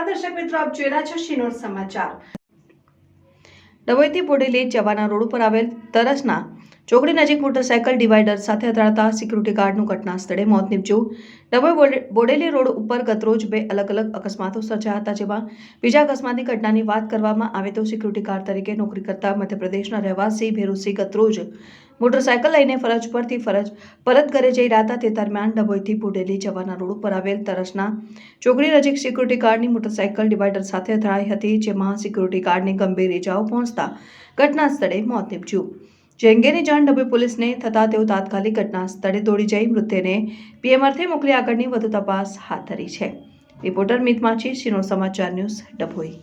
નમસ્કાર દર્શક મિત્રો, આપ જોઈ રહ્યા છો શિનોર સમાચાર। ડભોઈથી બોડેલી જવાના રોડ ઉપર આવેલ તરસના ચોકડી નજીક મોટરસાયકલ ડિવાઈડર સાથે અથડાતા સિક્યુરિટી ગાર્ડનું ઘટના સ્થળે મોત નીપજ્યું। ડભોઈ બોડેલી રોડ ઉપર ગતરોજ બે અલગ અલગ અકસ્માતો સર્જાયા હતા, જેમાં બીજા અકસ્માતની ઘટનાની વાત કરવામાં આવે તો સિક્યુરિટી ગાર્ડ તરીકે નોકરી કરતા મધ્યપ્રદેશના રહેવાસી ભેરુસિંહ ગતરોજ મોટરસાયકલ લઈને ફરજ પરથી પરત ઘરે જઈ રહ્યા હતા। તે દરમિયાન ડભોઈથી બોડેલી જવાના રોડ ઉપર આવેલ તરસના ચોકડી નજીક સિક્યુરિટી ગાર્ડની મોટરસાયકલ ડિવાઈડર સાથે અથડાઈ હતી, જેમાં સિક્યુરિટી ગાર્ડને ગંભીર ઇજાઓ પહોંચતા ઘટના સ્થળે મોત નીપજ્યું। જે અંગેની જાણ ડભોઈ પોલીસને થતાં તેઓ તાત્કાલિક ઘટના સ્થળે દોડી જઈ મૃતદેહને પીએમ અર્થે મોકલી આગળની વધુ તપાસ હાથ ધરી છે। રિપોર્ટર મિત માછી, શિનોર સમાચાર ન્યૂઝ, ડભોઈ।